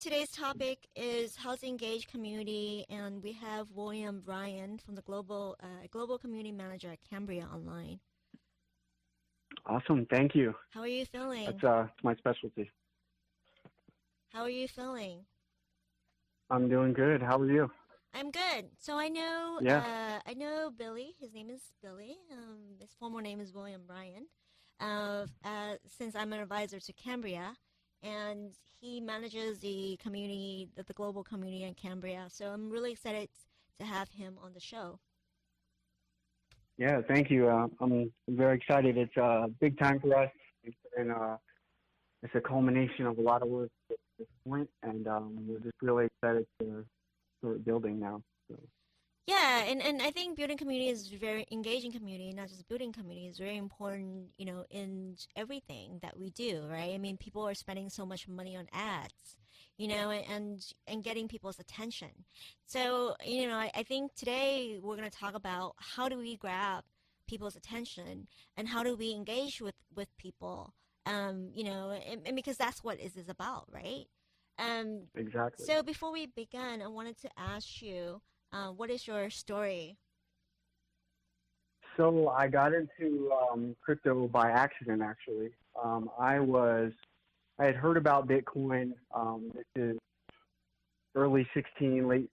Today's topic is how to engage community, and we have William Bryan from the Global Community Manager at Cambria Online. Awesome. Thank you. How are you feeling? It's my specialty. How are you feeling? I'm doing good. How are you? I'm good. So Yeah. I know Billy. His name is Billy. His formal name is William Bryan. Since I'm an advisor to Cambria, and he manages the community, the global community in Cambria. So I'm really excited to have him on the show. Yeah. Thank you. I'm very excited. It's a big time for us, and it's a culmination of a lot of work at this point, and we're just really excited to start building now. So. Yeah, and I think building community is very engaging community, not just building community is very important, in everything that we do, right? I mean, people are spending so much money on ads, and getting people's attention. So, I think today we're going to talk about how do we grab people's attention and how do we engage with people, and because that's what it is about, right? Um, Exactly. so before we begin, I wanted to ask you, what is your story? So I got into crypto by accident, actually. I had heard about Bitcoin. This is early 16, late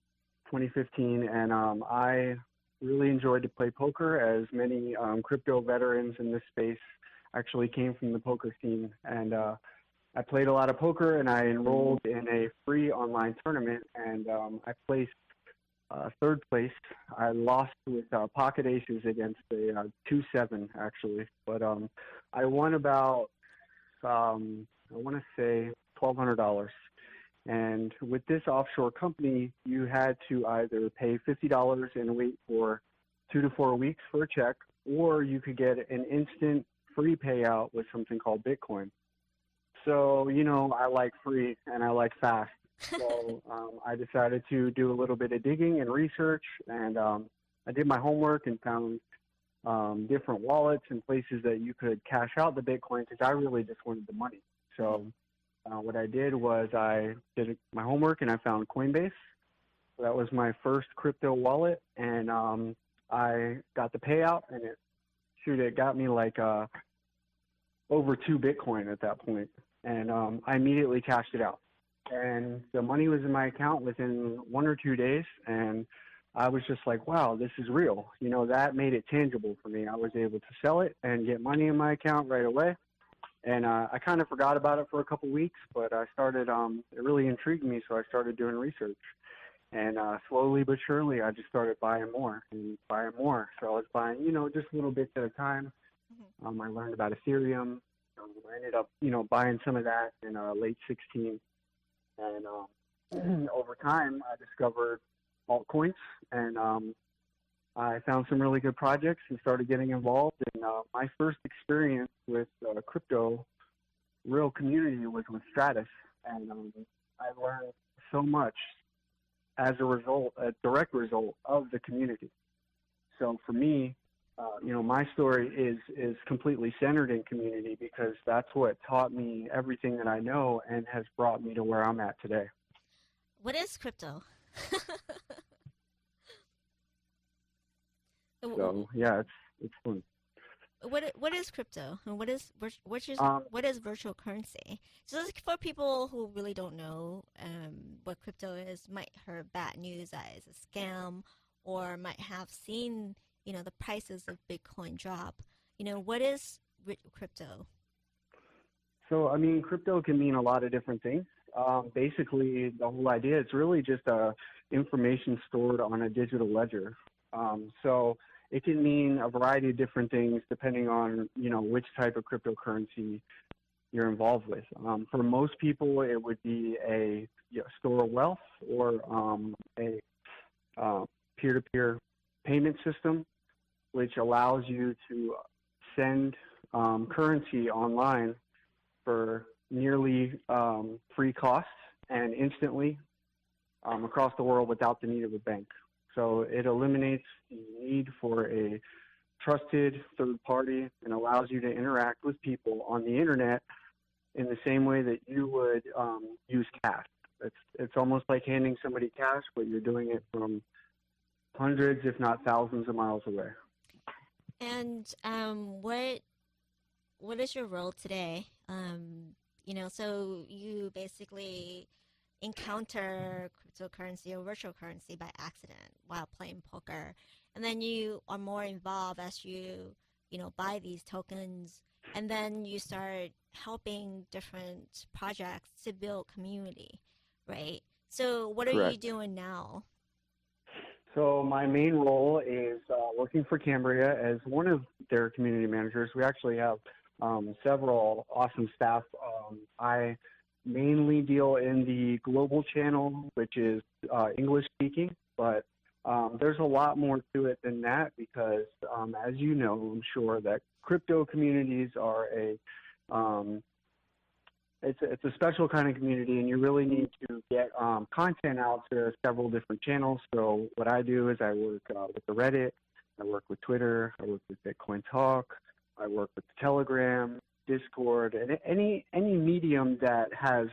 2015, and I really enjoyed to play poker, as many crypto veterans in this space actually came from the poker scene. And I played a lot of poker, and I enrolled in a free online tournament, and I placed third place. I lost with pocket aces against a 2-7, actually, but I won about I want to say $1,200. And with this offshore company, you had to either pay $50 and wait for 2 to 4 weeks for a check, or you could get an instant free payout with something called Bitcoin. So, I like free and I like fast. So I decided to do a little bit of digging and research, and I did my homework and found different wallets and places that you could cash out the Bitcoin because I really just wanted the money. So what I did was I did my homework and I found Coinbase. So that was my first crypto wallet, and I got the payout, and it got me like over 2 Bitcoin at that point, and I immediately cashed it out. And the money was in my account within 1 or 2 days, and I was just like, wow, this is real. That made it tangible for me. I was able to sell it and get money in my account right away. And I kind of forgot about it for a couple weeks, but I started, it really intrigued me, so I started doing research. And slowly but surely, I just started buying more and buying more. So I was buying, just little bits at a time. Hmm. I learned about Ethereum. I ended up, buying some of that in late 16. And over time, I discovered altcoins, and I found some really good projects and started getting involved. And my first experience with crypto, real community, was with Stratus, and I learned so much as a direct result of the community. So for me, my story is completely centered in community because that's what taught me everything that I know and has brought me to where I'm at today. What is crypto? So yeah, it's fun. What is crypto and Um, what is virtual currency? So for people who really don't know what crypto is, might heard bad news that it's a scam, or might have seen the prices of Bitcoin drop. What is crypto? so I mean, crypto can mean a lot of different things. Basically, the whole idea is really just information stored on a digital ledger. So it can mean a variety of different things depending on which type of cryptocurrency you're involved with. For most people, it would be a store of wealth, or a peer-to-peer payment system, which allows you to send currency online for nearly free cost and instantly across the world without the need of a bank. So it eliminates the need for a trusted third party and allows you to interact with people on the internet in the same way that you would use cash. It's almost like handing somebody cash, but you're doing it from hundreds, if not thousands, of miles away. And what is your role today? So you basically encounter cryptocurrency or virtual currency by accident while playing poker, and then you are more involved as you buy these tokens, and then you start helping different projects to build community, right? So what are you Correct. doing now? So my main role is working for Cambria as one of their community managers. We actually have several awesome staff. I mainly deal in the global channel, which is English speaking, but there's a lot more to it than that because, as you know, I'm sure that crypto communities are um, it's a special kind of community, and you really need to get content out to several different channels. So what I do is I work with the Reddit, I work with Twitter, I work with Bitcoin Talk, I work with Telegram, Discord, and any medium that has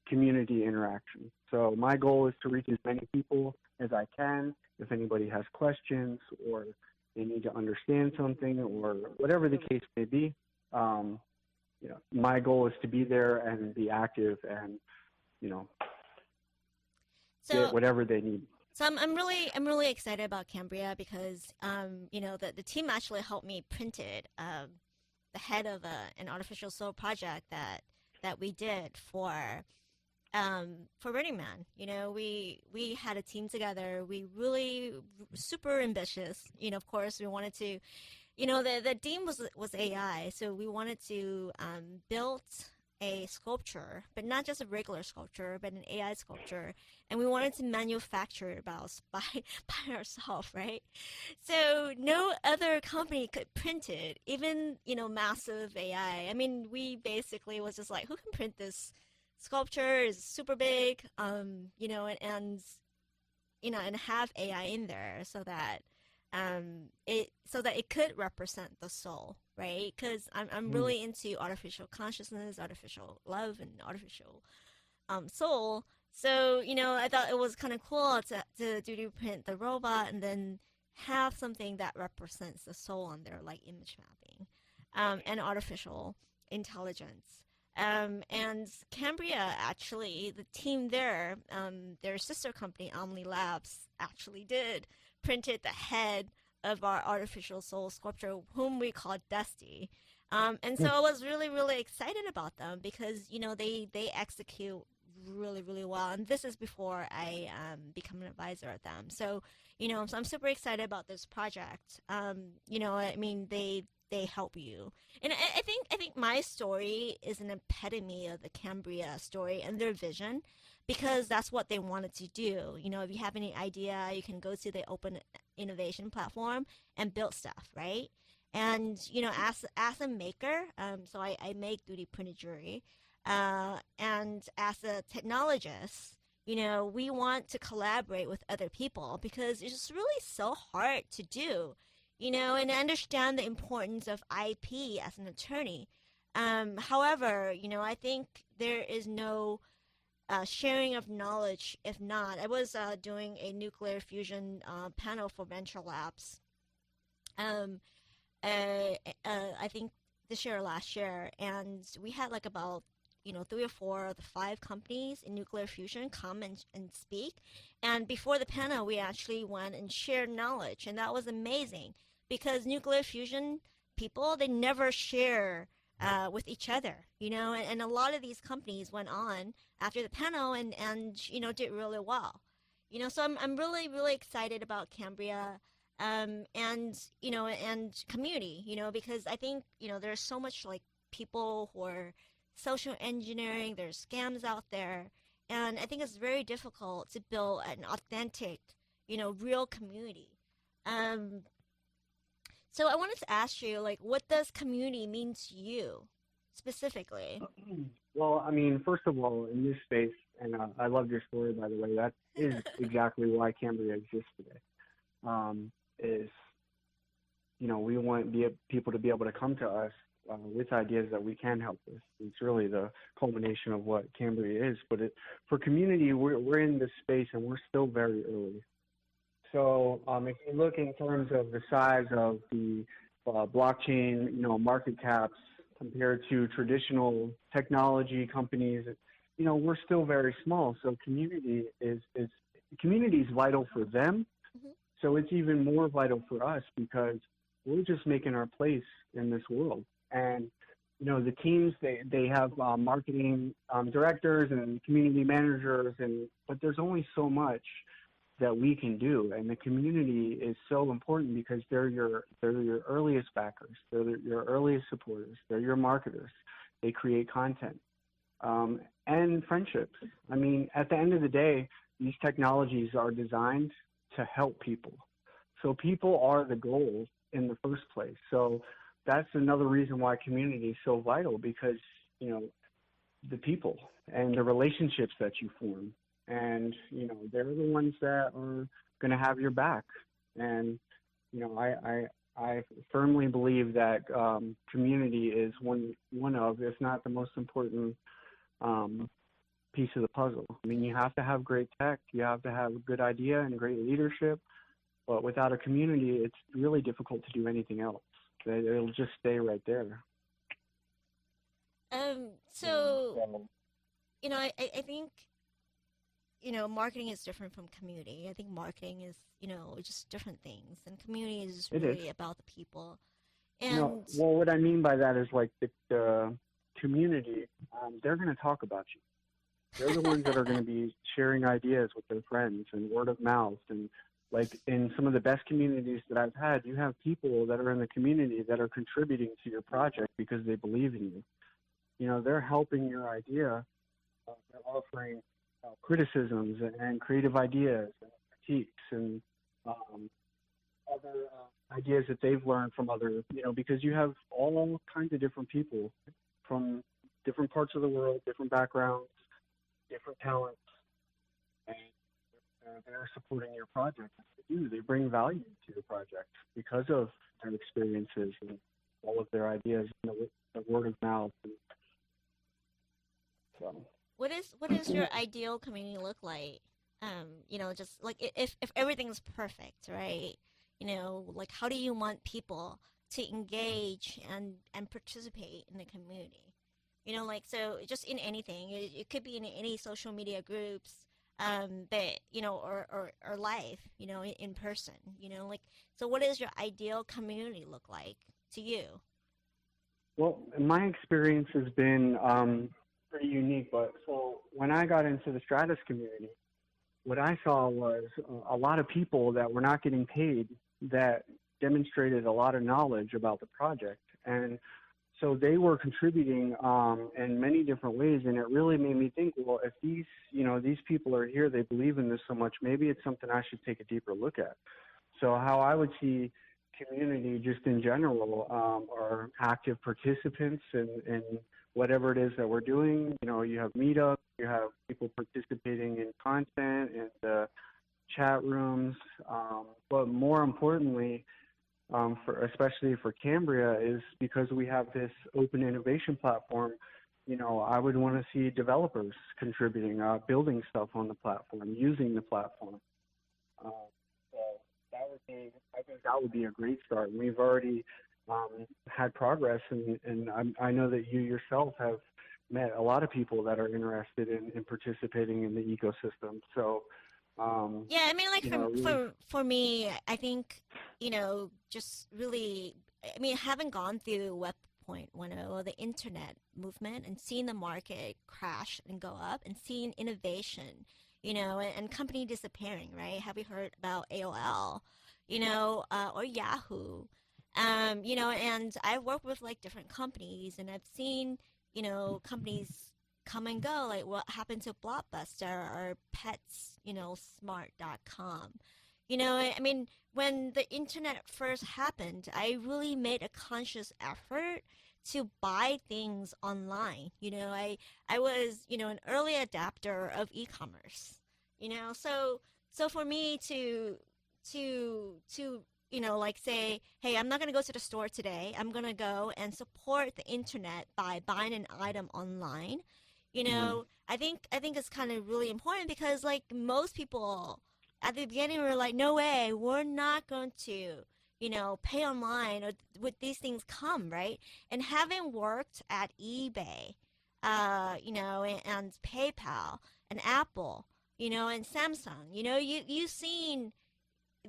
community interaction. So my goal is to reach as many people as I can. If anybody has questions or they need to understand something or whatever the case may be, my goal is to be there and be active and, So get whatever they need. So I'm really excited about Cambria because the team actually helped me print it, the head of an artificial soul project that we did for Burning Man. We had a team together. We really super ambitious. Of course we wanted to, the theme was AI, so we wanted to build a sculpture, but not just a regular sculpture, but an AI sculpture, and we wanted to manufacture it by by ourselves, right? So no other company could print it, even massive AI. I mean, we basically was just like, who can print this sculpture? Is super big, and have AI in there so that it could represent the soul, right? Because I'm Mm. really into artificial consciousness, artificial love, and artificial soul. So I thought it was kind of cool to 3D print the robot and then have something that represents the soul on there, like image mapping, and artificial intelligence. And Cambria, actually, the team there, their sister company, Omni Labs, actually did printed the head of our artificial soul sculpture, whom we call Dusty. And so I was really, really excited about them because, they execute really, really well. And this is before I become an advisor at them. So, so I'm super excited about this project. I mean, they help you. And I think my story is an epitome of the Cambria story and their vision because that's what they wanted to do. If you have any idea, you can go to the open innovation platform and build stuff, right? And as a maker, so I make 3D printed jewelry, and as a technologist, we want to collaborate with other people because it's just really so hard to do, and understand the importance of IP as an attorney. However, I think there is no sharing of knowledge. If not, I was doing a nuclear fusion panel for Venture Labs. Um, I think this year or last year, and we had like about 3 or 4 of the 5 companies in nuclear fusion come and speak. And before the panel, we actually went and shared knowledge, and that was amazing because nuclear fusion people, they never share with each other, and a lot of these companies went on after the panel and did really well. So I'm really, really excited about Cambria, and community, because I think, there's so much like people who are social engineering, there's scams out there, and I think it's very difficult to build an authentic, real community. Um, so I wanted to ask you, like, what does community mean to you specifically? Well, I mean, first of all, in this space, and I love your story, by the way. That is exactly why Cambria exists today. Is we want people to be able to come to us with ideas that we can help with. It's really the culmination of what Cambria is. But for community, we're in this space and we're still very early. So if you look in terms of the size of the blockchain, market caps compared to traditional technology companies, we're still very small. So community is vital for them. Mm-hmm. So it's even more vital for us because we're just making our place in this world. And the teams, they have marketing directors and community managers, but there's only so much that we can do, and the community is so important because they're your earliest backers, they're your earliest supporters, they're your marketers. They create content and friendships. I mean, at the end of the day, these technologies are designed to help people. So people are the goal in the first place. So that's another reason why community is so vital, because the people and the relationships that you form. And, they're the ones that are going to have your back. And, I firmly believe that community is one of, if not the most important piece of the puzzle. I mean, you have to have great tech, you have to have a good idea and great leadership, but without a community, it's really difficult to do anything else. It'll just stay right there. I think marketing is different from community. I think marketing is, just different things, and community is really about the people. And well, what I mean by that is like the community, they're going to talk about you. They're the ones that are going to be sharing ideas with their friends and word of mouth. And like in some of the best communities that I've had, you have people that are in the community that are contributing to your project because they believe in you. They're helping your idea. They're offering criticisms and creative ideas and critiques and other ideas that they've learned from other, because you have all kinds of different people from different parts of the world, different backgrounds, different talents, and they're supporting your project. They bring value to your project because of their experiences and all of their ideas, the word of mouth. So. What is your ideal community look like? Just like if everything's perfect, right? Like how do you want people to engage and participate in the community? So just in anything, it could be in any social media groups, that or live, in person. So what does your ideal community look like to you? Well, my experience has been pretty unique, but so when I got into the Stratus community, what I saw was a lot of people that were not getting paid that demonstrated a lot of knowledge about the project. And so they were contributing in many different ways, and it really made me think, well, if these people are here, they believe in this so much, maybe it's something I should take a deeper look at. So how I would see community just in general are active participants in whatever it is that we're doing. You have meetups, you have people participating in content and chat rooms, but more importantly, especially for Cambria, is because we have this open innovation platform. I would want to see developers contributing, building stuff on the platform, using the platform. I think that would be a great start. We've already had progress, and I know that you yourself have met a lot of people that are interested in participating in the ecosystem. So yeah, I mean, like for me, I think just really, I mean, having gone through Web 1.0, the internet movement, and seeing the market crash and go up, and seeing innovation, and company disappearing, right? Have you heard about AOL, or Yahoo? And I've worked with like different companies, and I've seen, companies come and go, like what happened to Blockbuster or Pets, Smart.com. I mean, when the internet first happened, I really made a conscious effort to buy things online. I was, an early adapter of e-commerce, so for me to like say, hey, I'm not going to go to the store today. I'm going to go and support the internet by buying an item online. Mhm. I think it's kind of really important because like most people at the beginning were like, no way, we're not going to, pay online or with these things come, right? And having worked at eBay, and PayPal and Apple, and Samsung, you've seen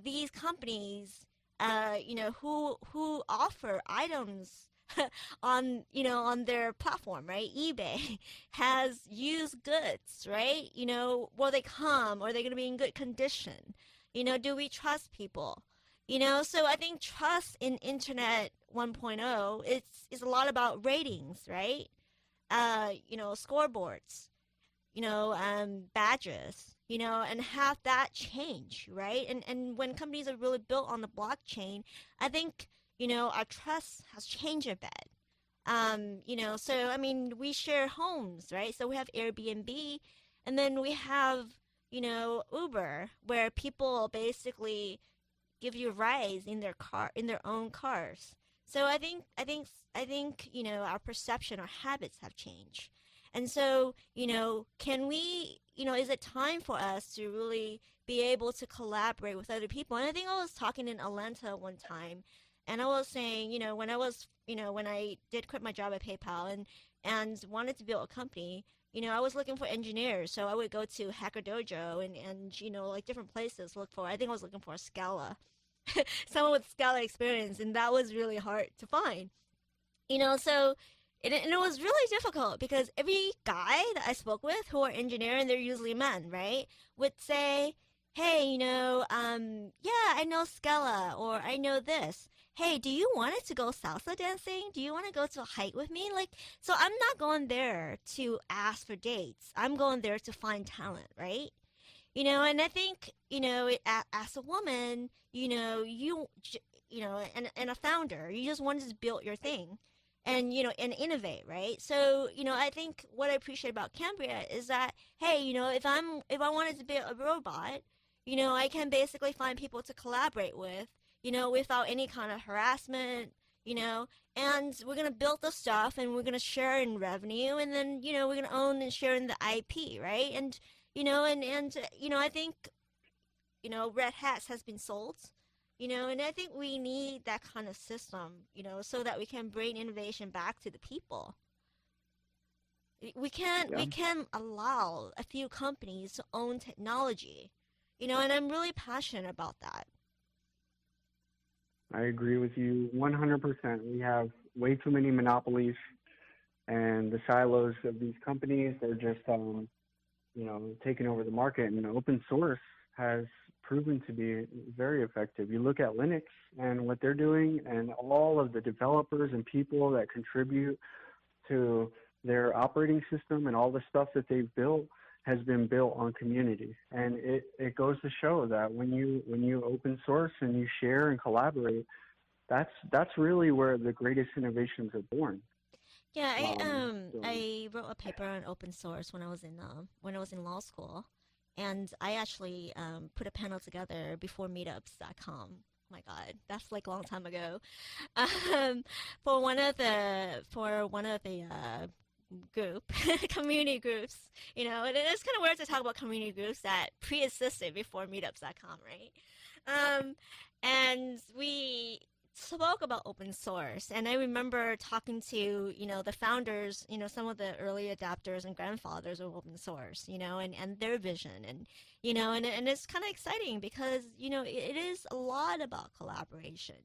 these companies, who offer items on their platform, right? eBay has used goods, right? Will they come? Are they going to be in good condition? Do we trust people? So I think trust in Internet 1.0 is a lot about ratings, right? Scoreboards, badges, and have that change, right? And when companies are really built on the blockchain, I think, our trust has changed a bit. So I mean, we share homes, right? So we have Airbnb, and then we have, Uber, where people basically give you rides in their own cars. So I think our perception, our habits have changed. And so, can we, is it time for us to really be able to collaborate with other people? And I think I was talking in Atlanta one time, and I was saying, when I did quit my job at PayPal and wanted to build a company, I was looking for engineers. So I would go to Hacker Dojo and like different places look for, I think I was looking for a Scala, someone with Scala experience, and that was really hard to find. So and it was really difficult because every guy that I spoke with who are engineer, and they're usually men, right, would say, hey, yeah, I know Scala, or I know this. Hey, do you want it to go salsa dancing? Do you want to go to a hike with me? Like, so I'm not going there to ask for dates. I'm going there to find talent, right? And I think, as a woman, and a founder, you just wanted to build your thing and, and innovate, right? So, I think what I appreciate about Cambria is that, hey, if I wanted to build a robot, I can basically find people to collaborate with, without any kind of harassment, and we're going to build the stuff and we're going to share in revenue, and then, we're going to own and share in the IP, right? And I think, Red Hats has been sold, and I think we need that kind of system, so that we can bring innovation back to the people. Yeah, We can allow a few companies to own technology, and I'm really passionate about that. I agree with you 100%. We have way too many monopolies, and the silos of these companies are just, taking over the market. And open source has proven to be very effective. You look at Linux and what they're doing, and all of the developers and people that contribute to their operating system and all the stuff that they've built has been built on community. And it goes to show that when you open source and you share and collaborate, that's really where the greatest innovations are born. Yeah, I So I wrote a paper on open source when I was in law school, and I actually put a panel together before meetups.com. Oh my God, that's like a long time ago. Um, for one of the group community groups, and it is kind of weird to talk about community groups that pre-existed before meetups.com, right? Um, and we spoke about open source, and I remember talking to, the founders, some of the early adapters and grandfathers of open source, and their vision, and and it's kind of exciting because it is a lot about collaboration.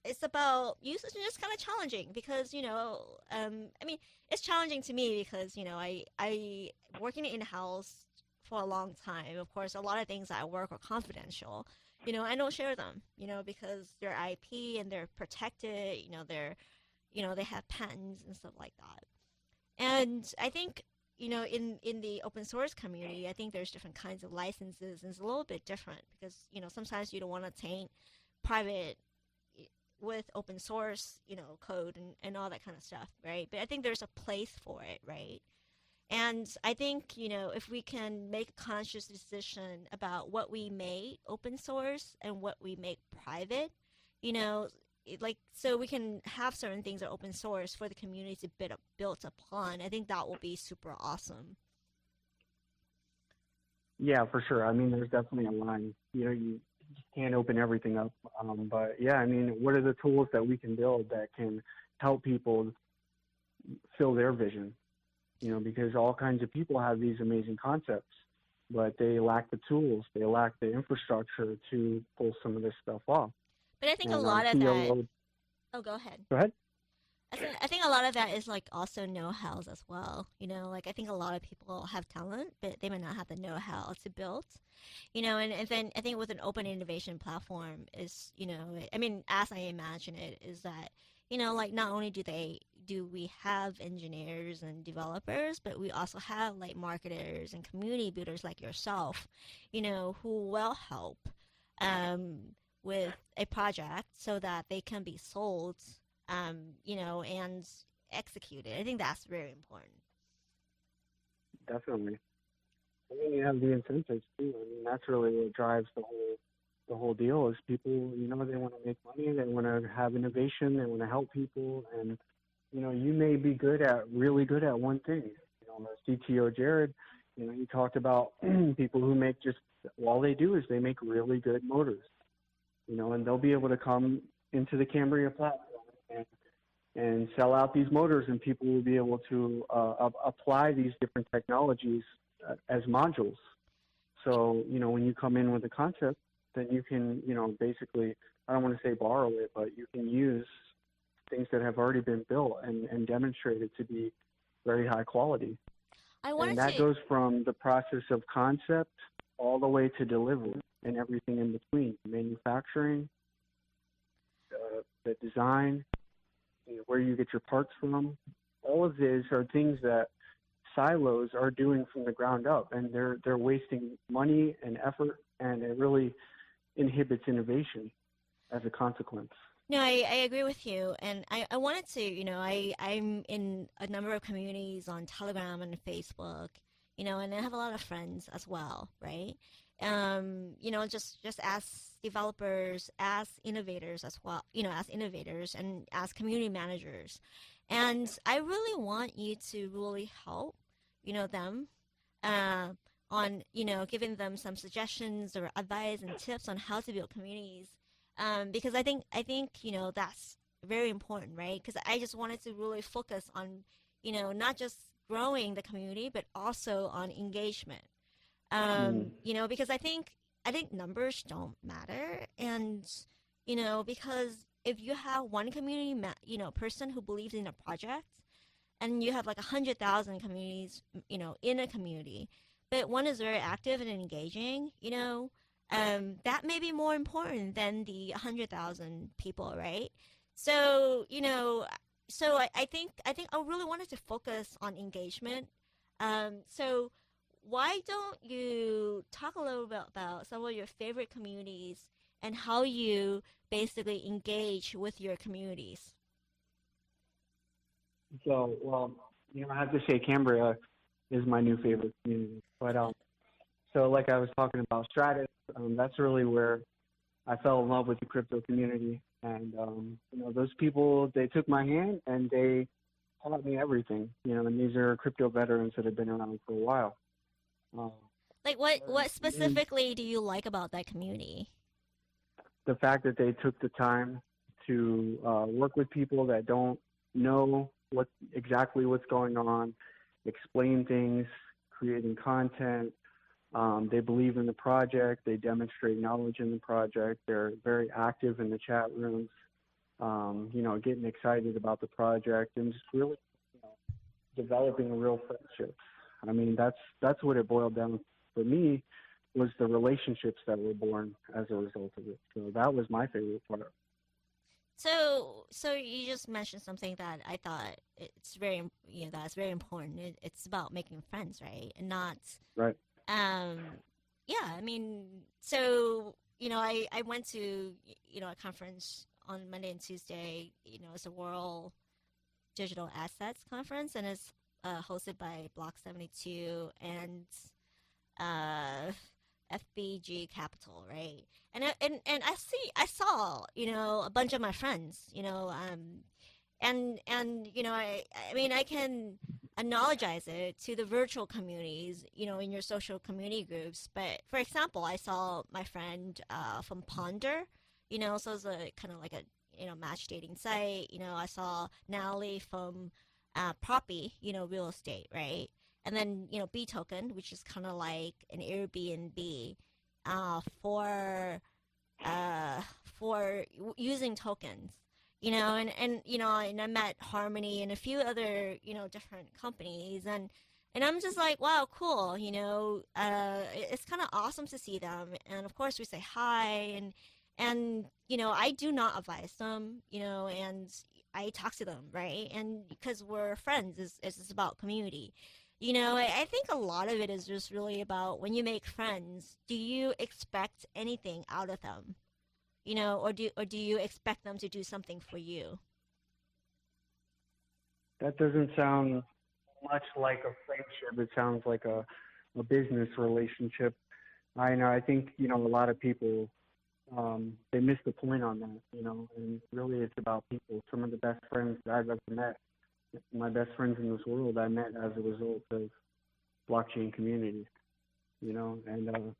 It's about usage, and it's kind of challenging because I mean, it's challenging to me because I working in house for a long time. Of course, a lot of things at work are confidential. I don't share them, because they're IP and they're protected. They have patents and stuff like that. And I think, in the open source community, I think there's different kinds of licenses, and it's a little bit different because sometimes you don't want to taint private with open source, code and all that kind of stuff, right? But I think there's a place for it, right? And I think, if we can make a conscious decision about what we make open source and what we make private, you know, like so we can have certain things that are open source for the community to build upon. I think that will be super awesome. Yeah, for sure. I mean, there's definitely a line. You just can't open everything up. But yeah, I mean, what are the tools that we can build that can help people fill their vision? Because all kinds of people have these amazing concepts, but they lack the tools, they lack the infrastructure to pull some of this stuff off. But I think a And lot of that. TLO, Oh, go ahead. go ahead. I think a lot of that is like also know-hows as well. Like I think a lot of people have talent, but they might not have the know-how to build. And then I think with an open innovation platform is, I mean, as I imagine it, is that, like not only do we have engineers and developers, but we also have like marketers and community builders like yourself, who will help um, with a project so that they can be sold, and executed. I think that's very important. Definitely. I mean, you have the incentives too. I mean, that's really what drives the whole deal. Is people, they want to make money, they want to have innovation, they want to help people, and you may be really good at one thing. CTO Jared, he talked about people who make all they do is they make really good motors. And they'll be able to come into the Cambria platform and sell out these motors, and people will be able to apply these different technologies as modules. So, when you come in with a concept, then you can, basically, I don't want to say borrow it, but you can use things that have already been built and demonstrated to be very high quality. And that goes from the process of concept all the way to delivery and everything in between, manufacturing, the design, where you get your parts from. All of these are things that silos are doing from the ground up, and they're wasting money and effort, and it really inhibits innovation as a consequence. No, I agree with you. And I wanted to, I'm in a number of communities on Telegram and Facebook, and I have a lot of friends as well, right? Just as developers, as innovators as well, as innovators and as community managers. And I really want you to really help, them on, giving them some suggestions or advice and tips on how to build communities. Because I think that's very important, right? Because I just wanted to really focus on, not just growing the community, but also on engagement. Because I think numbers don't matter, and because if you have one community, person who believes in a project, and you have like 100,000 communities, in a community, but one is very active and engaging, that may be more important than the 100,000 people, right? So, I think I really wanted to focus on engagement. So why don't you talk a little bit about some of your favorite communities and how you basically engage with your communities? So, well, I have to say Cambria is my new favorite community. But so like I was talking about Stratus, that's really where I fell in love with the crypto community. And, those people, they took my hand and they taught me everything, and these are crypto veterans that have been around for a while. Like what specifically do you like about that community? The fact that they took the time to work with people that don't know exactly what's going on, explain things, creating content. They believe in the project. They demonstrate knowledge in the project. They're very active in the chat rooms, getting excited about the project and just really developing a real friendship. I mean, that's what it boiled down for me, was the relationships that were born as a result of it. So that was my favorite part. So you just mentioned something that I thought it's very, that's very important. It's about making friends, right? And not, right. Yeah, I mean, so, I went to, a conference on Monday and Tuesday, it's a World Digital Assets Conference, and it's hosted by Block 72 and uh, FBG Capital, right? And I saw, a bunch of my friends, and I mean, I can analogize it to the virtual communities, in your social community groups. But for example, I saw my friend from Ponder, so it's a kind of like a match dating site. I saw Natalie from Proppy, real estate, right? And then B Token, which is kind of like an Airbnb uh, for uh, for using tokens, and I met Harmony and a few other different companies, and I'm just like, wow, cool, it's kind of awesome to see them, and of course we say hi, and I do not advise them, and I talk to them, right? And because we're friends, it's about community. I think a lot of it is just really about when you make friends, do you expect anything out of them? Or do you expect them to do something for you? That doesn't sound much like a friendship. It sounds like a business relationship. I know. I think a lot of people they miss the point on that. And really it's about people. Some of the best friends that I've ever met, my best friends in this world, I met as a result of blockchain community. And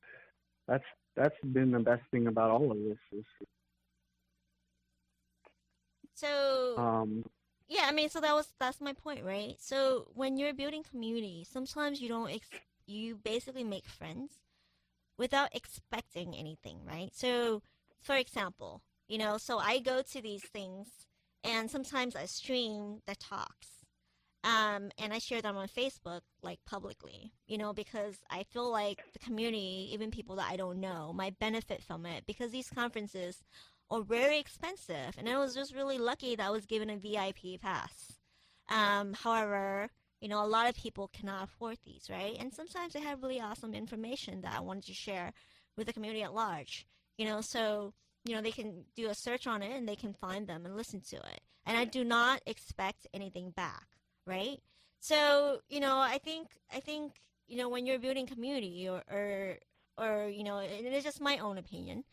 that's been the best thing about all of this. So Um, yeah, I mean, so that's my point, right? So when you're building community, sometimes you basically make friends without expecting anything, right? So, for example, so I go to these things, and sometimes I stream the talks, and I share them on Facebook, like publicly, because I feel like the community, even people that I don't know, might benefit from it because these conferences are very expensive, and I was just really lucky that I was given a VIP pass. However, a lot of people cannot afford these, right? And sometimes they have really awesome information that I wanted to share with the community at large, so, they can do a search on it and they can find them and listen to it. And I do not expect anything back, right? So, I think, when you're building community or, and it's just my own opinion,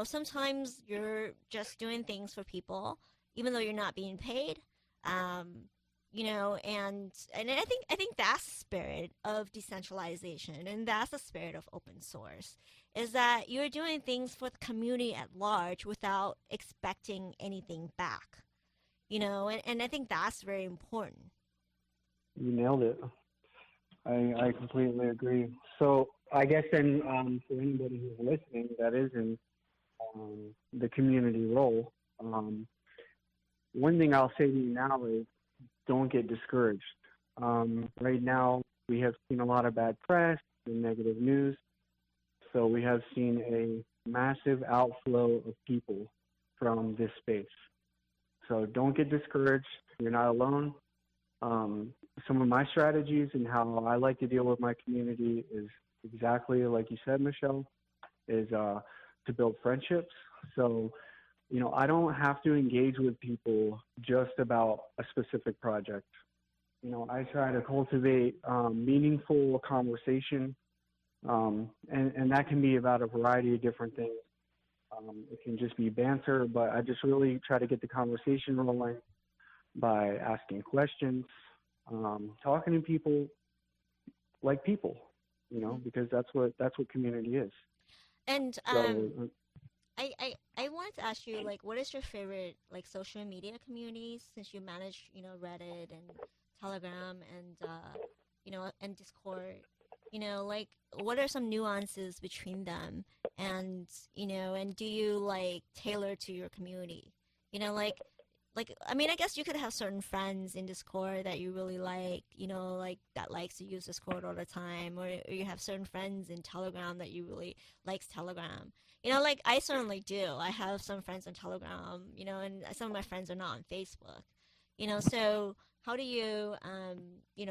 sometimes you're just doing things for people, even though you're not being paid. Um, and I think that's the spirit of decentralization, and that's the spirit of open source, is that you're doing things for the community at large without expecting anything back. And I think that's very important. you nailed it. I completely agree. So I guess then for anybody who's listening that is in the community role, one thing I'll say to you now is don't get discouraged. Right now, we have seen a lot of bad press and negative news. So we have seen a massive outflow of people from this space. So don't get discouraged. You're not alone. Some of my strategies and how I like to deal with my community is exactly like you said, Michelle, is to build friendships. So, I don't have to engage with people just about a specific project. I try to cultivate meaningful conversation, and that can be about a variety of different things. It can just be banter, but I just really try to get the conversation rolling by asking questions, talking to people like people, because that's what community is. And So I wanted to ask you, like, what is your favorite, like, social media communities, since you manage, Reddit and Telegram and and Discord? Like, what are some nuances between them, and and do you like tailor to your community? Like I mean, I guess you could have certain friends in Discord that you really like, like that likes to use Discord all the time, or you have certain friends in Telegram that you really likes Telegram. Like I certainly do. I have some friends on Telegram, and some of my friends are not on Facebook. So how do you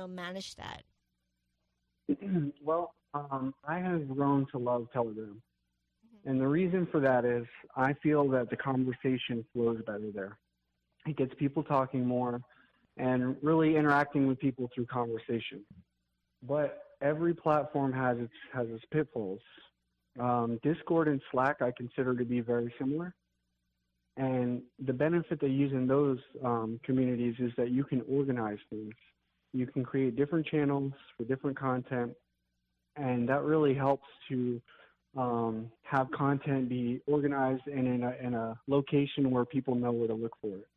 manage that? well, I have grown to love Telegram. Hmm. And the reason for that is I feel that the conversation flows better there. It gets people talking more, and really interacting with people through conversation. But every platform has its pitfalls. Discord and Slack I consider to be very similar. And the benefit they use in those communities is that you can organize things. You can create different channels for different content, and that really helps to have content be organized and in a location where people know where to look for it.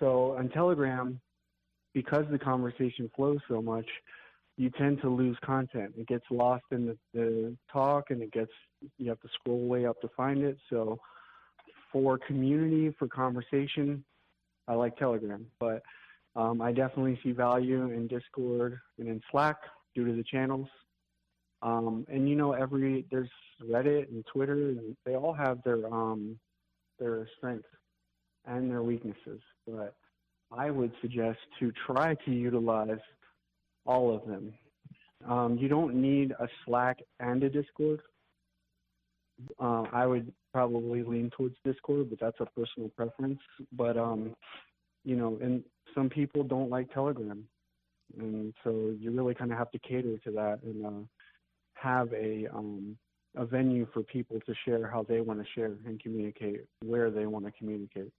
So on Telegram, because the conversation flows so much, you tend to lose content. It gets lost in the talk, and you have to scroll way up to find it. So for community, for conversation, I like Telegram, but I definitely see value in Discord and in Slack due to the channels. And there's Reddit and Twitter, and they all have their strengths and their weaknesses. But I would suggest to try to utilize all of them. You don't need a Slack and a Discord. I would probably lean towards Discord, but that's a personal preference. But and some people don't like Telegram, and so you really kind of have to cater to that and have a venue for people to share how they want to share and communicate where they want to communicate.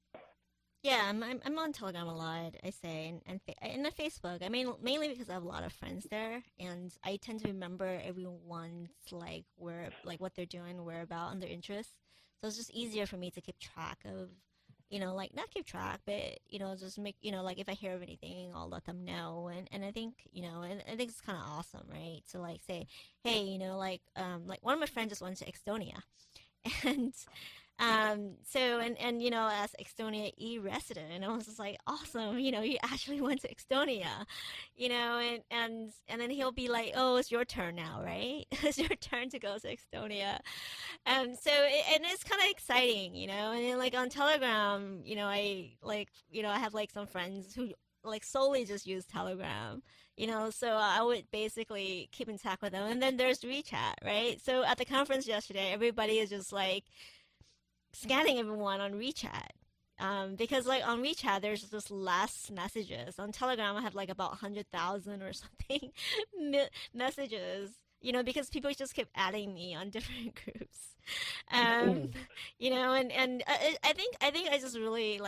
Yeah, I'm on Telegram a lot, I say, and the Facebook. I mean, mainly because I have a lot of friends there, and I tend to remember everyone's what they're doing, whereabout, and their interests. So it's just easier for me to keep track of, not keep track, but just make if I hear of anything, I'll let them know, and I think and I think it's kind of awesome, right? So say, hey, one of my friends just went to Estonia, and. As Estonia e-resident, I was just like, awesome, you actually went to Estonia, and then he'll be like, oh, it's your turn now, right? It's your turn to go to Estonia. And it's kind of exciting, and then on Telegram, I have some friends who solely just use Telegram, so I would basically keep in touch with them. And then there's WeChat, right? So at the conference yesterday, everybody is just scanning everyone on WeChat, because on WeChat there's just less messages. On Telegram I have about 100,000 or something messages, because people just keep adding me on different groups, and I think I just really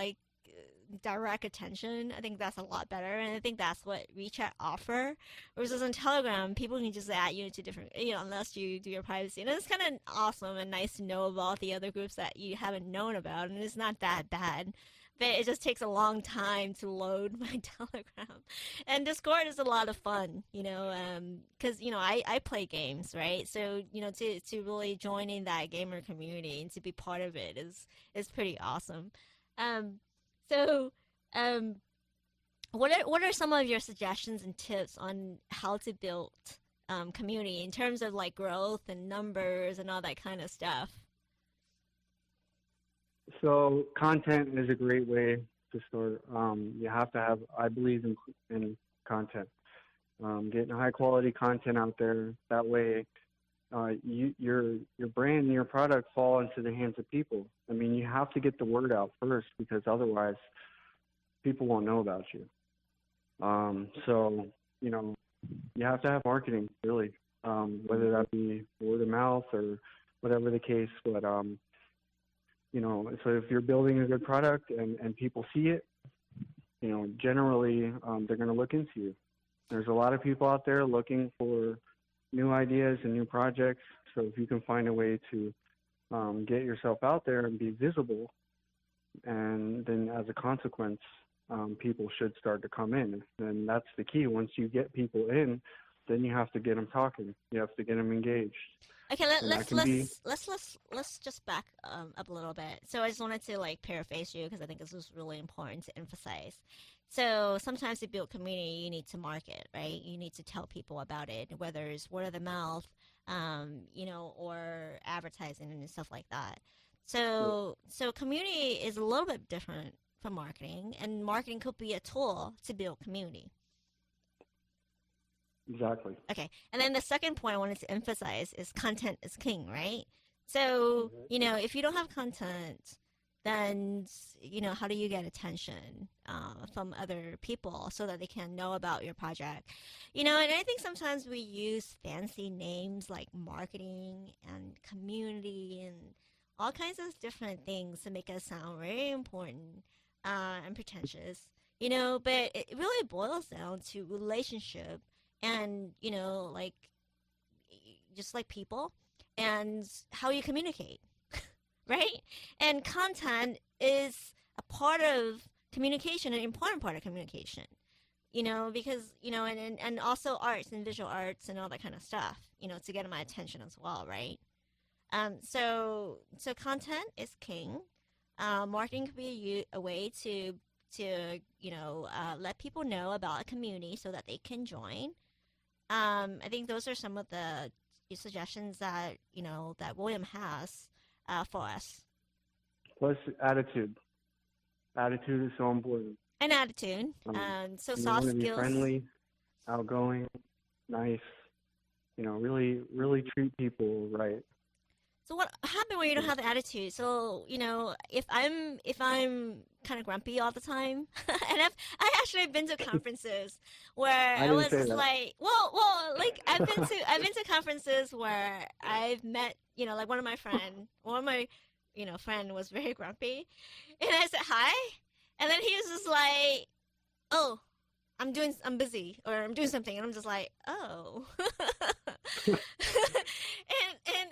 direct attention. I think that's a lot better, and I think that's what WeChat offer. Versus on Telegram, people can just add you to different, unless you do your privacy. And it's kind of awesome and nice to know about the other groups that you haven't known about, and it's not that bad. But it just takes a long time to load my Telegram. And Discord is a lot of fun, because I play games, right? So to really join in that gamer community and to be part of it is pretty awesome. So, what are some of your suggestions and tips on how to build community in terms of growth and numbers and all that kind of stuff? So, content is a great way to start. You have to have, I believe in content. Getting high quality content out there. That way, your brand and your product fall into the hands of people. I mean, you have to get the word out first, because otherwise people won't know about you. So you have to have marketing, really, whether that be word of mouth or whatever the case. But so if you're building a good product and people see it, generally they're going to look into you. There's a lot of people out there looking for new ideas and new projects. So if you can find a way to get yourself out there and be visible, and then as a consequence, people should start to come in. And that's the key. Once you get people in, then you have to get them talking. You have to get them engaged. Okay, let's just back up a little bit. So I just wanted to paraphrase you, because I think this was really important to emphasize. So sometimes to build community, you need to market, right? You need to tell people about it, whether it's word of mouth, or advertising and stuff like that. So community is a little bit different from marketing, and marketing could be a tool to build community. Exactly. Okay, and then the second point I wanted to emphasize is content is king, right? So, if you don't have content, then how do you get attention from other people so that they can know about your project? And I think sometimes we use fancy names like marketing and community and all kinds of different things to make us sound very important and pretentious. But it really boils down to relationship and like just like people and how you communicate, right? And content is a part of communication, an important part of communication, because, and also arts and visual arts and all that kind of stuff, to get my attention as well, right? So content is king. Marketing could be a way to let people know about a community so that they can join. I think those are some of the suggestions that that William has for us. Plus attitude. Attitude is so important. An attitude. So you soft want to skills. Be friendly, outgoing, nice. Really, really treat people right. So what happened when you don't have the attitude? So if I'm kind of grumpy all the time, and I actually been to conferences where I was just like, well, like I've been to conferences where I've met like one of my friend was very grumpy, and I said hi, and then he was just like, oh, I'm busy, or I'm doing something, and I'm just like, oh. and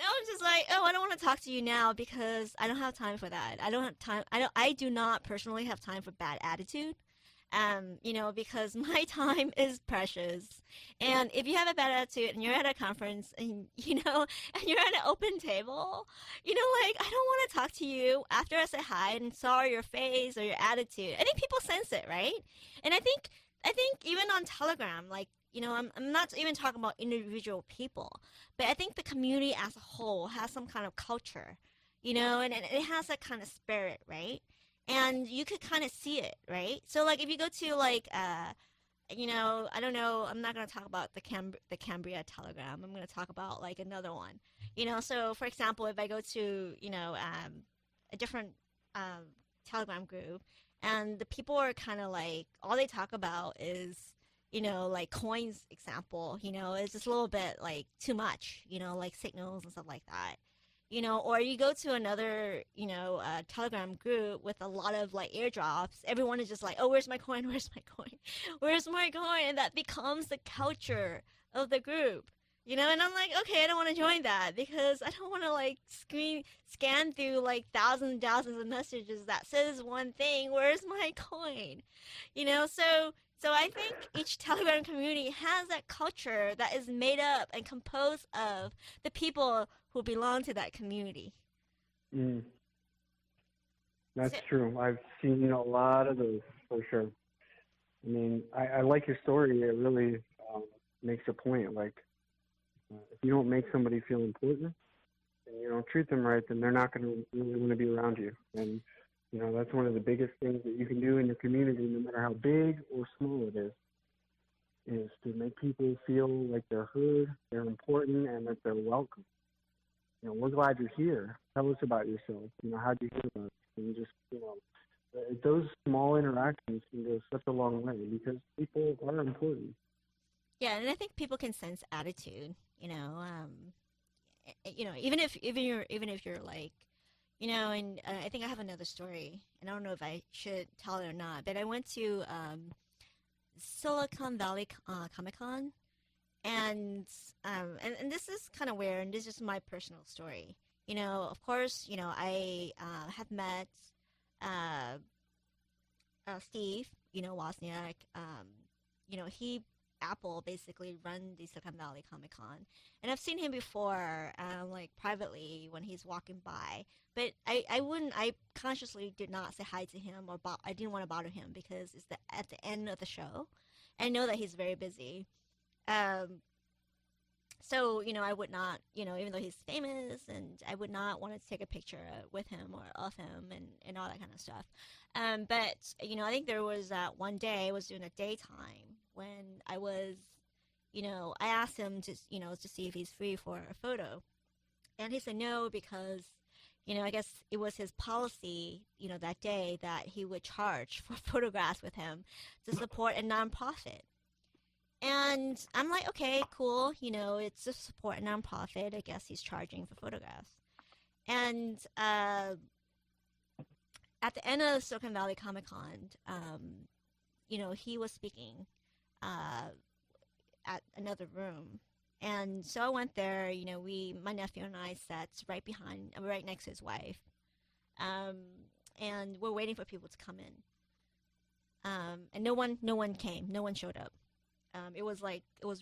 I was just like, oh, I don't want to talk to you now because I don't have time for that. I don't have time. I do not personally have time for bad attitude. Because my time is precious. And if you have a bad attitude and you're at a conference and and you're at an open table, like I don't want to talk to you after I say hi and saw your face or your attitude. I think people sense it, right? And I think even on Telegram, like, I'm not even talking about individual people, but I think the community as a whole has some kind of culture, and it has that kind of spirit, right? And you could kind of see it, right? So, like, if you go to, like, I don't know, I'm not going to talk about the Cambria Telegram. I'm going to talk about, like, another one. So, for example, if I go to, a different Telegram group, and the people are kind of like, all they talk about is, like coins example, it's just a little bit like too much, like signals and stuff like that. Or you go to another, Telegram group with a lot of like airdrops. Everyone is just like, oh, where's my coin? Where's my coin? Where's my coin? And that becomes the culture of the group. And I'm like, okay, I don't want to join that because I don't want to like scan through like thousands and thousands of messages that says one thing. Where's my coin? So I think each Telegram community has that culture that is made up and composed of the people who belong to that community. That's true. I've seen a lot of those for sure. I mean, I like your story. It really makes a point. Like, if you don't make somebody feel important and you don't treat them right, then they're not going to really want to be around you. And, that's one of the biggest things that you can do in your community, no matter how big or small it is to make people feel like they're heard, they're important, and that they're welcome. We're glad you're here. Tell us about yourself. How'd you hear about us? And just, those small interactions can go such a long way because people are important. Yeah, and I think people can sense attitude. Even if you're like, and I think I have another story, and I don't know if I should tell it or not, but I went to Silicon Valley Comic-Con, and this is kind of weird, and this is my personal story. Of course, I have met Steve, Wozniak. Apple basically run the Silicon Valley Comic Con, and I've seen him before, like privately when he's walking by. But I consciously did not say hi to him, or I didn't want to bother him because it's at the end of the show. I know that he's very busy. So I would not, even though he's famous, and I would not want to take a picture with him or of him and all that kind of stuff. But I think there was one day I was doing a daytime when I was, I asked him to see if he's free for a photo, and he said no because, I guess it was his policy, that day that he would charge for photographs with him to support a nonprofit. And I'm like, okay, cool. It's to support a nonprofit. I guess he's charging for photographs. And at the end of Silicon Valley Comic Con, he was speaking at another room. And so I went there. My nephew and I sat right next to his wife. And we're waiting for people to come in. And no one came. No one showed up. It was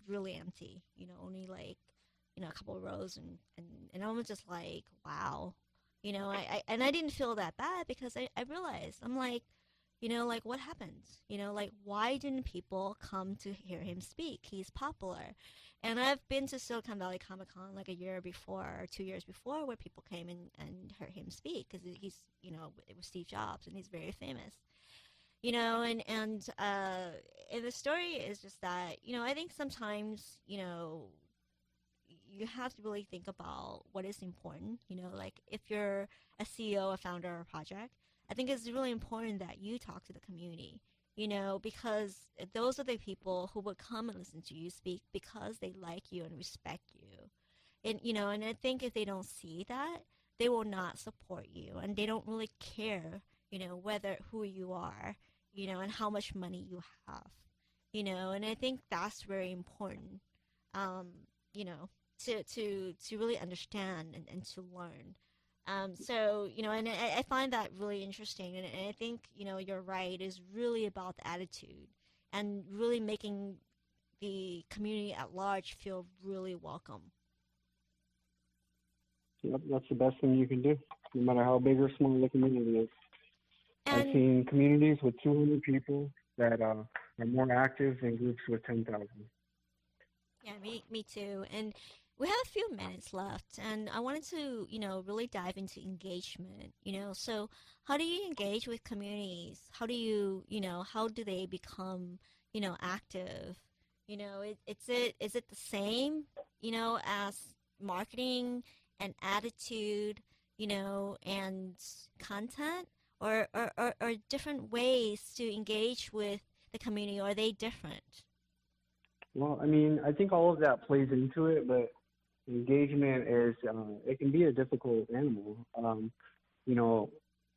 really empty. Only like, a couple of rows, and I was just like, wow. I didn't feel that bad because I realized, I'm like, like what happened? Like why didn't people come to hear him speak? He's popular. And I've been to Silicon Valley Comic Con like a year before or 2 years before where people came and heard him speak because he's, it was Steve Jobs and he's very famous. And the story is just that, I think sometimes, you have to really think about what is important. Like if you're a CEO, a founder, or a project, I think it's really important that you talk to the community, because those are the people who will come and listen to you speak because they like you and respect you. And I think if they don't see that, they will not support you and they don't really care, who you are, and how much money you have, and I think that's very important, to really understand and to learn. So, and I find that really interesting. And I think, you're right, is really about the attitude and really making the community at large feel really welcome. Yep, that's the best thing you can do, no matter how big or small the community is. I've seen communities with 200 people that are more active than groups with 10,000. Yeah, me too. And we have a few minutes left, and I wanted to, really dive into engagement. So how do you engage with communities? How do you, how do they become, active? Is it the same, as marketing and attitude, and content, or different ways to engage with the community? Or are they different? Well, I mean, I think all of that plays into it, but engagement is, it can be a difficult animal.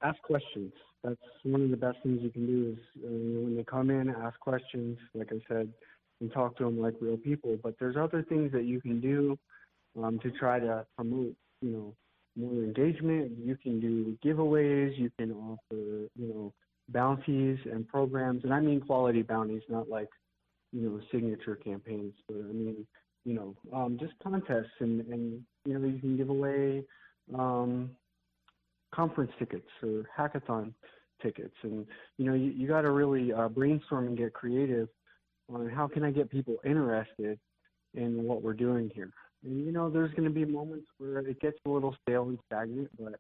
Ask questions. That's one of the best things you can do is when they come in, ask questions, like I said, and talk to them like real people. But there's other things that you can do to try to promote, more engagement. You can do giveaways. You can offer, bounties and programs. And I mean quality bounties, not like, signature campaigns. But I mean, just contests and you can give away conference tickets or hackathon tickets. And, you got to really brainstorm and get creative on how can I get people interested in what we're doing here. And, there's going to be moments where it gets a little stale and stagnant, but,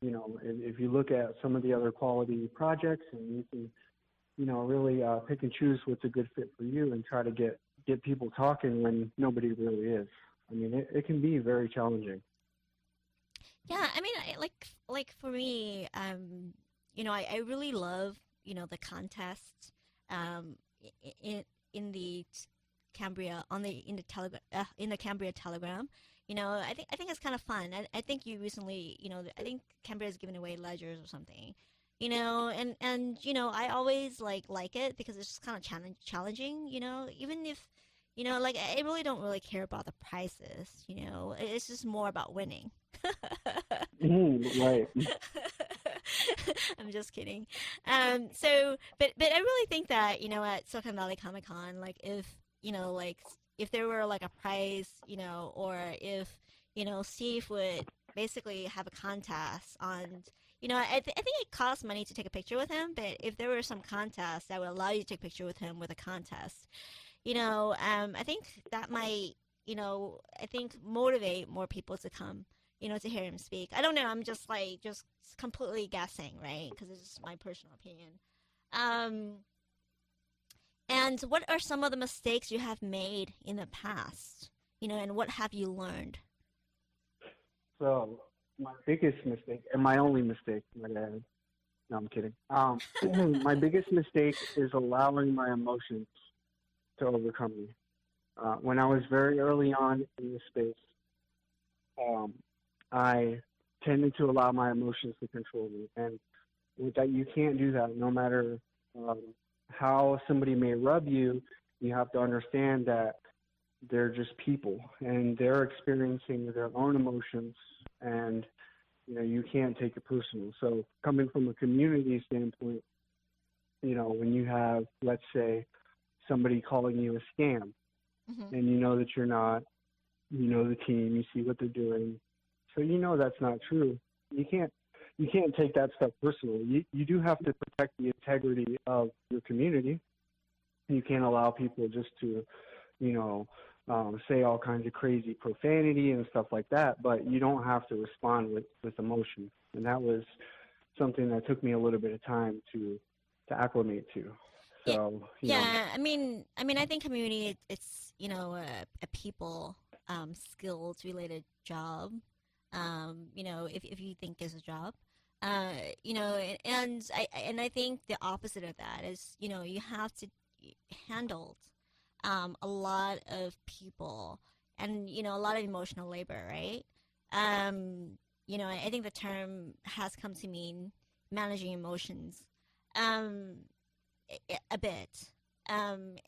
if you look at some of the other quality projects and you can, really pick and choose what's a good fit for you and try to get people talking when nobody really is. I mean, it can be very challenging. Yeah, I mean, like for me, I really love, the contests, in the Cambria in the Cambria Telegram. I think it's kind of fun. I think you recently, I think Cambria is giving away ledgers or something. And I always like it because it's just kind of challenging. Even if like I really don't really care about the prizes. It's just more about winning. Right. I'm just kidding. But I really think that at Silicon Valley Comic Con, like if there were like a prize, or if Steve would basically have a contest on, I think it costs money to take a picture with him, but if there were some contest that would allow you to take a picture with him with a contest, I think that might, I think motivate more people to come, to hear him speak. I don't know. I'm just completely guessing, right? Because it's just my personal opinion. And what are some of the mistakes you have made in the past? And what have you learned? So my biggest mistake, and my only mistake, might I add. No, I'm kidding. My biggest mistake is allowing my emotions to overcome me. When I was very early on in this space, um, I tended to allow my emotions to control me, and with that, you can't do that. No matter um, how somebody may rub you, you have to understand that they're just people, and they're experiencing their own emotions, and you can't take it personal. So coming from a community standpoint, when you have, let's say, somebody calling you a scam, Hmm. and you know that you're not, you know the team, you see what they're doing, so that's not true. You can't take that stuff personally. You do have to protect the integrity of your community. You can't allow people just to, you know, say all kinds of crazy profanity and stuff like that, but you don't have to respond with emotion. And that was something that took me a little bit of time to acclimate to. Yeah, So, yeah. I think community it's a people skills related job. If you think is a job, uh, and I think the opposite of that is you have to handle a lot of people and a lot of emotional labor, right? Um, I think the term has come to mean managing emotions. Um, a bit. And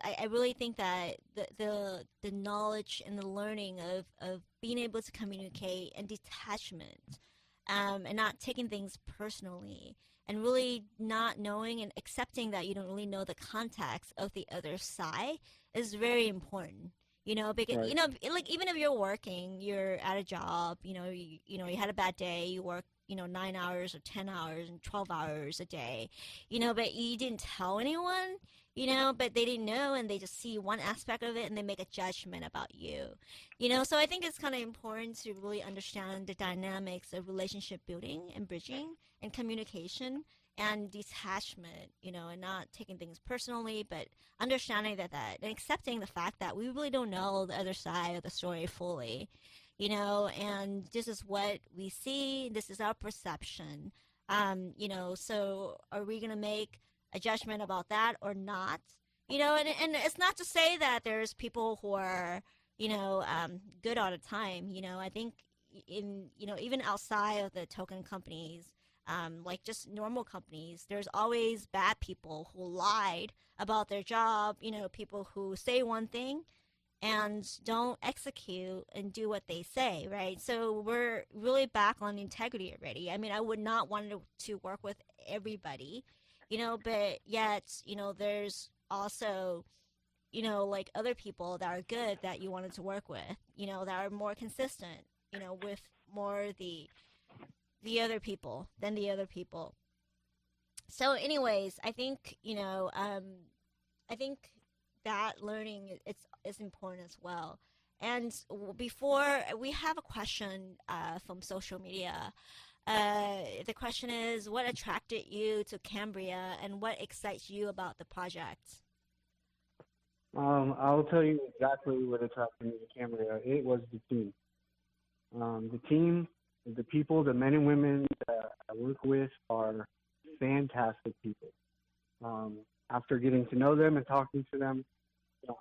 I really think that the knowledge and the learning of being able to communicate and detachment, and not taking things personally, and really not knowing and accepting that you don't really know the context of the other side is very important. Because right. like even if you're working, you're at a job, you had a bad day, you work 9 hours or 10 hours and 12 hours a day, but you didn't tell anyone, but they didn't know, and they just see one aspect of it and they make a judgment about you. So I think it's kind of important to really understand the dynamics of relationship building and bridging and communication and detachment, and not taking things personally, but understanding that and accepting the fact that we really don't know the other side of the story fully, and this is what we see, this is our perception. So are we going to make a judgment about that or not? And it's not to say that there's people who are, good all the time. I think in, even outside of the token companies, like just normal companies, there's always bad people who lied about their job, people who say one thing and don't execute and do what they say, right? So we're really back on integrity already. I mean, I would not want to work with everybody, but yet, there's also, like other people that are good that you wanted to work with, that are more consistent, with more the other people than the other people. So, anyways, I think I think that learning is important as well. And before we have a question from social media, the question is, what attracted you to Cambria, and what excites you about the project? I'll tell you exactly what attracted me to Cambria. It was the team. The team, the people, the men and women that I work with are fantastic people. After getting to know them and talking to them,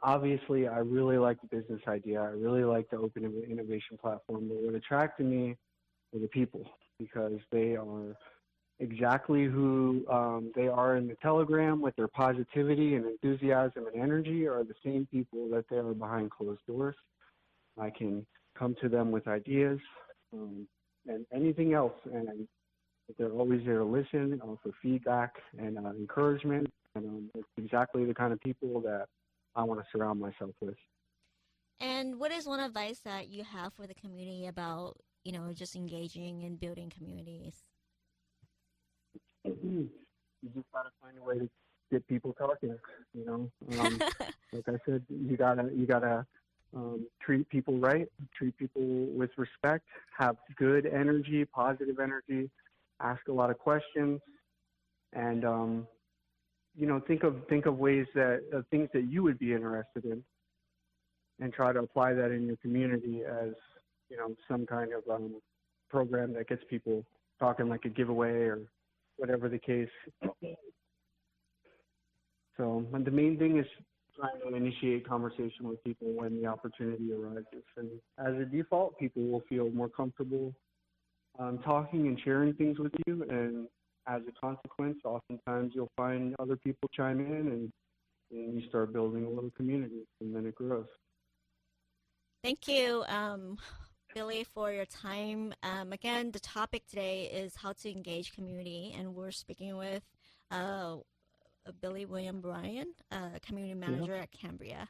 obviously I really like the business idea. I really like the open innovation platform. But what attracted me were the people, because they are exactly who they are in the Telegram, with their positivity and enthusiasm and energy, are the same people that they are behind closed doors. I can come to them with ideas and anything else, and they're always there to listen, for feedback and encouragement. And it's exactly the kind of people that I want to surround myself with. And what is one advice that you have for the community about, just engaging and building communities? You just gotta find a way to get people talking. Like I said, you gotta treat people right, treat people with respect, have good energy, positive energy, ask a lot of questions, and think of ways that things that you would be interested in, and try to apply that in your community as some kind of program that gets people talking, like a giveaway or whatever the case. So the main thing is trying to initiate conversation with people when the opportunity arises. And as a default, people will feel more comfortable talking and sharing things with you. And as a consequence, oftentimes you'll find other people chime in, and you start building a little community, and then it grows. Thank you, Billy, for your time. Again, the topic today is how to engage community, and we're speaking with Billy William Bryan, community manager at Cambria.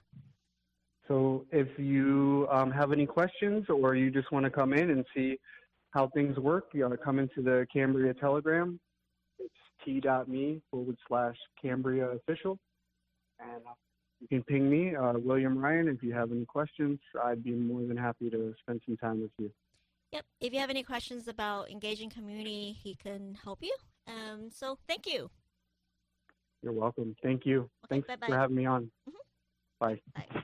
So if you have any questions, or you just want to come in and see how things work, you gotta come into the Cambria Telegram. It's t.me/Cambria official. And you can ping me, William Ryan, if you have any questions. I'd be more than happy to spend some time with you. Yep. If you have any questions about engaging community, he can help you. So thank you. You're welcome. Thank you. Okay, Thanks bye-bye. for having me on. Mm-hmm. Bye. Bye.